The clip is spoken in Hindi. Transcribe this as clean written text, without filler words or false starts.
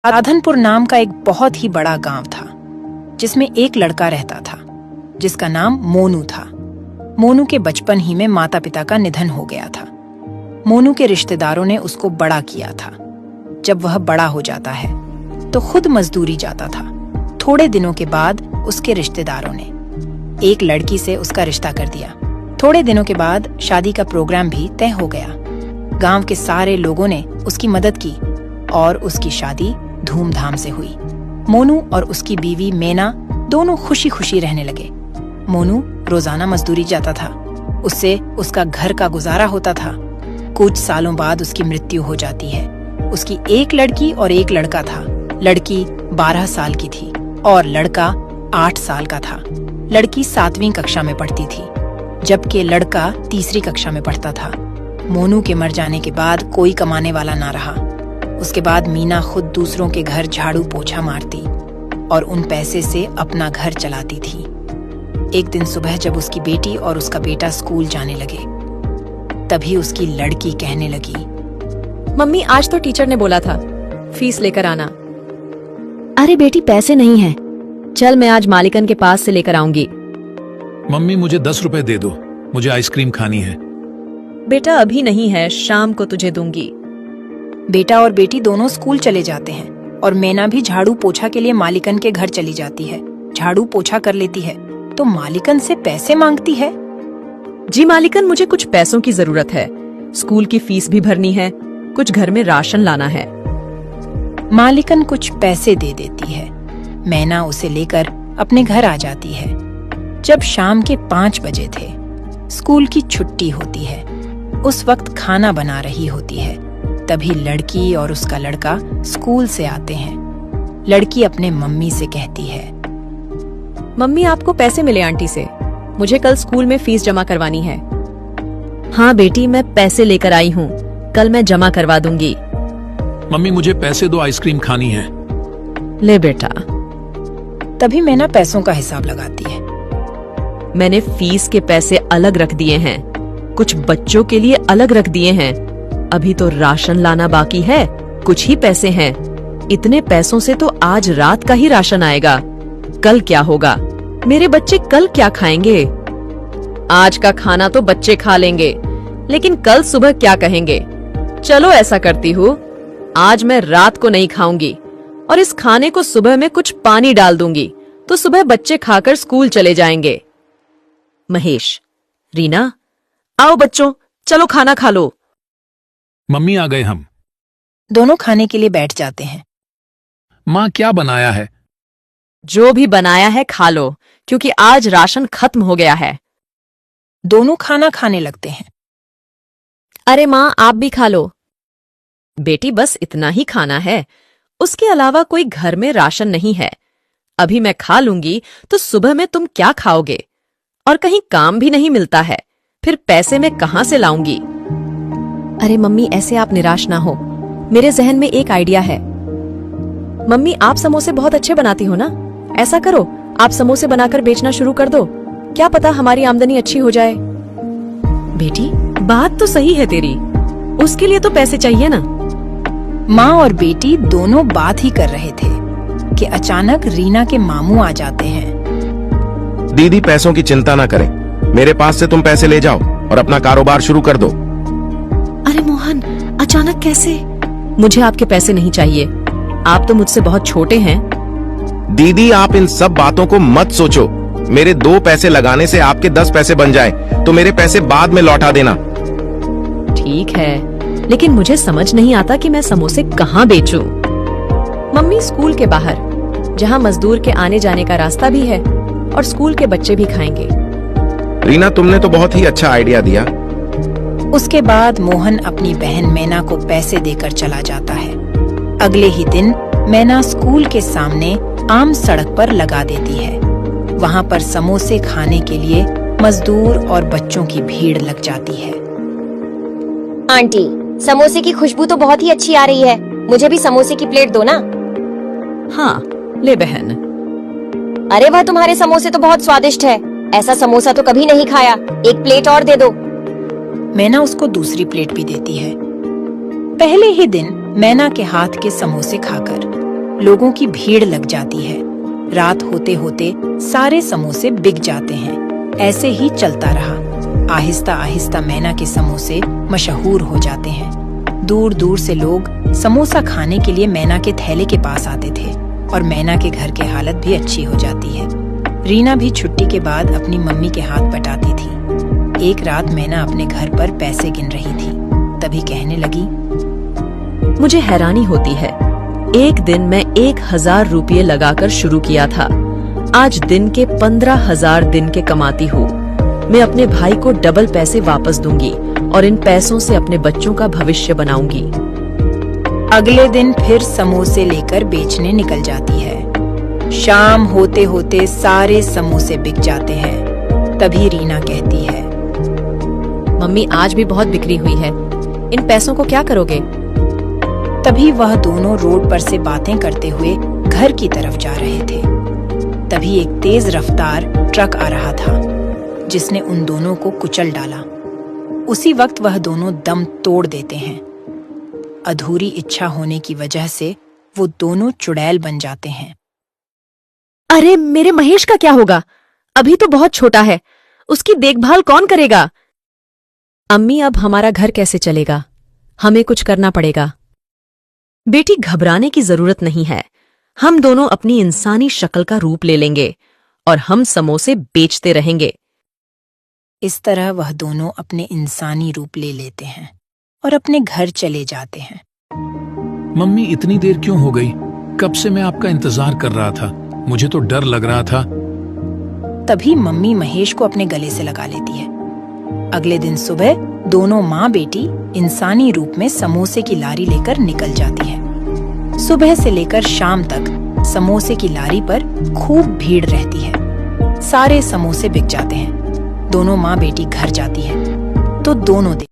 राधनपुर नाम का एक बहुत ही बड़ा गांव था जिसमें एक लड़का रहता था जिसका नाम मोनू था। मोनू के बचपन ही में माता पिता का निधन हो गया था। मोनू के रिश्तेदारों ने उसको बड़ा किया था। जब वह बड़ा हो जाता है तो खुद मजदूरी जाता था। थोड़े दिनों के बाद उसके रिश्तेदारों ने एक लड़की से उसका रिश्ता कर दिया। थोड़े दिनों के बाद शादी का प्रोग्राम भी तय हो गया। गांव के सारे लोगों ने उसकी मदद की और उसकी शादी धूमधाम से हुई। मोनू और उसकी बीवी मेना दोनों खुशी खुशी रहने लगे। मोनू रोजाना मजदूरी जाता था, उससे उसका घर का गुजारा होता था। कुछ सालों बाद उसकी मृत्यु हो जाती है। उसकी एक लड़की और एक लड़का था। लड़की 12 साल की थी और लड़का 8 साल का था। लड़की 7वीं कक्षा में पढ़ती थी जबकि लड़का 3री कक्षा में पढ़ता था। मोनू के मर जाने के बाद कोई कमाने वाला ना रहा। उसके बाद मीना खुद दूसरों के घर झाड़ू पोछा मारती और उन पैसे से अपना घर चलाती थी। एक दिन सुबह जब उसकी बेटी और उसका बेटा स्कूल जाने लगे तभी उसकी लड़की कहने लगी, मम्मी आज तो टीचर ने बोला था फीस लेकर आना। अरे बेटी पैसे नहीं हैं। चल मैं आज मालिकन के पास से लेकर आऊंगी। मम्मी मुझे 10 रुपए दे दो, मुझे आइसक्रीम खानी है। बेटा अभी नहीं है, शाम को तुझे दूंगी। बेटा और बेटी दोनों स्कूल चले जाते हैं और मेना भी झाड़ू पोछा के लिए मालिकन के घर चली जाती है। झाड़ू पोछा कर लेती है तो मालिकन से पैसे मांगती है। जी मालिकन, मुझे कुछ पैसों की जरूरत है। स्कूल की फीस भी भरनी है, कुछ घर में राशन लाना है। मालिकन कुछ पैसे दे देती है। मैना उसे लेकर अपने घर आ जाती है। जब शाम के 5 बजे थे, स्कूल की छुट्टी होती है। उस वक्त खाना बना रही होती है। तभी लड़की और उसका लड़का स्कूल से आते हैं। लड़की अपने मम्मी से कहती है, मम्मी आपको पैसे मिले आंटी से, मुझे कल स्कूल में फीस जमा करवानी है। हाँ बेटी, मैं पैसे लेकर आई हूँ, कल मैं जमा करवा दूंगी। मम्मी मुझे पैसे दो, आइसक्रीम खानी है। ले बेटा। तभी मैना पैसों का हिसाब लगाती है। मैंने फीस के पैसे अलग रख दिए हैं, कुछ बच्चों के लिए अलग रख दिए हैं। अभी तो राशन लाना बाकी है, कुछ ही पैसे हैं। इतने पैसों से तो आज रात का ही राशन आएगा। कल क्या होगा? मेरे बच्चे कल क्या खाएंगे? आज का खाना तो बच्चे खा लेंगे, लेकिन कल सुबह क्या कहेंगे? चलो ऐसा करती हूँ, आज मैं रात को नहीं खाऊंगी और इस खाने को सुबह में कुछ पानी डाल दूंगी तो सुबह बच्चे खाकर स्कूल चले जाएंगे। महेश, रीना, आओ बच्चों, चलो खाना खा लो। मम्मी आ गए हम। दोनों खाने के लिए बैठ जाते हैं। माँ क्या बनाया है? जो भी बनाया है खा लो, क्योंकि आज राशन खत्म हो गया है। दोनों खाना खाने लगते हैं। अरे माँ आप भी खा लो। बेटी बस इतना ही खाना है, उसके अलावा कोई घर में राशन नहीं है। अभी मैं खा लूंगी तो सुबह में तुम क्या खाओगे? और कहीं काम भी नहीं मिलता है, फिर पैसे मैं कहाँ से लाऊंगी? अरे मम्मी ऐसे आप निराश ना हो, मेरे जहन में एक आइडिया है। मम्मी आप समोसे बहुत अच्छे बनाती हो ना, ऐसा करो आप समोसे बनाकर बेचना शुरू कर दो, क्या पता हमारी आमदनी अच्छी हो जाए। बेटी बात तो सही है तेरी, उसके लिए तो पैसे चाहिए ना। माँ और बेटी दोनों बात ही कर रहे थे कि अचानक रीना के मामू आ जाते हैं। दीदी पैसों की चिंता ना करें, मेरे पास से तुम पैसे ले जाओ और अपना कारोबार शुरू कर दो। अरे मोहन, अचानक कैसे? मुझे आपके पैसे नहीं चाहिए, आप तो मुझसे बहुत छोटे हैं। दीदी आप इन सब बातों को मत सोचो। मेरे 2 पैसे लगाने से आपके 10 पैसे बन जाए तो मेरे पैसे बाद में लौटा देना। ठीक है, लेकिन मुझे समझ नहीं आता कि मैं समोसे कहाँ बेचूं। मम्मी स्कूल के बाहर, जहाँ मजदूर के आने जाने का रास्ता भी है और स्कूल के बच्चे भी खाएंगे। रीना तुमने तो बहुत ही अच्छा आइडिया दिया। उसके बाद मोहन अपनी बहन मैना को पैसे देकर चला जाता है। अगले ही दिन मैना स्कूल के सामने आम सड़क पर लगा देती है। वहाँ पर समोसे खाने के लिए मजदूर और बच्चों की भीड़ लग जाती है। आंटी, समोसे की खुशबू तो बहुत ही अच्छी आ रही है, मुझे भी समोसे की प्लेट दो ना। हाँ ले बहन। अरे वाह, तुम्हारे समोसे तो बहुत स्वादिष्ट है, ऐसा समोसा तो कभी नहीं खाया, एक प्लेट और दे दो। मैना उसको दूसरी प्लेट भी देती है। पहले ही दिन मैना के हाथ के समोसे खाकर लोगों की भीड़ लग जाती है। रात होते होते सारे समोसे बिक जाते हैं। ऐसे ही चलता रहा। आहिस्ता आहिस्ता मैना के समोसे मशहूर हो जाते हैं। दूर दूर से लोग समोसा खाने के लिए मैना के थैले के पास आते थे और मैना के घर की हालत भी अच्छी हो जाती है। रीना भी छुट्टी के बाद अपनी मम्मी के हाथ बटाती थी। एक रात मैना अपने घर पर पैसे गिन रही थी, तभी कहने लगी, मुझे हैरानी होती है। एक दिन मैं 1000 रुपये लगाकर शुरू किया था। आज दिन के 15,000 दिन के कमाती हूँ। मैं अपने भाई को डबल पैसे वापस दूंगी और इन पैसों से अपने बच्चों का भविष्य बनाऊंगी। अगले दिन फिर समोसे लेकर बेचने निकल जाती है। शाम होते होते सारे समोसे बिक जाते हैं। तभी रीना कहती है, मम्मी आज भी बहुत बिक्री हुई है, इन पैसों को क्या करोगे? तभी वह दोनों रोड पर से बातें करते हुए घर की तरफ जा रहे थे। तभी एक तेज रफ्तार ट्रक आ रहा था जिसने उन दोनों को कुचल डाला। उसी वक्त वह दोनों दम तोड़ देते हैं। अधूरी इच्छा होने की वजह से वो दोनों चुड़ैल बन जाते हैं। अरे मेरे महेश का क्या होगा? अभी तो बहुत छोटा है, उसकी देखभाल कौन करेगा? अम्मी अब हमारा घर कैसे चलेगा? हमें कुछ करना पड़ेगा। बेटी घबराने की जरूरत नहीं है। हम दोनों अपनी इंसानी शक्ल का रूप ले लेंगे और हम समोसे बेचते रहेंगे। इस तरह वह दोनों अपने इंसानी रूप ले लेते हैं और अपने घर चले जाते हैं। मम्मी इतनी देर क्यों हो गई? कब से मैं आपका इंतजार कर रहा था। मुझे तो डर लग रहा था। तभी मम्मी महेश को अपने गले से लगा लेती है। अगले दिन सुबह दोनों माँ बेटी इंसानी रूप में समोसे की लारी लेकर निकल जाती है। सुबह से लेकर शाम तक समोसे की लारी पर खूब भीड़ रहती है। सारे समोसे बिक जाते हैं। दोनों माँ बेटी घर जाती है तो दोनों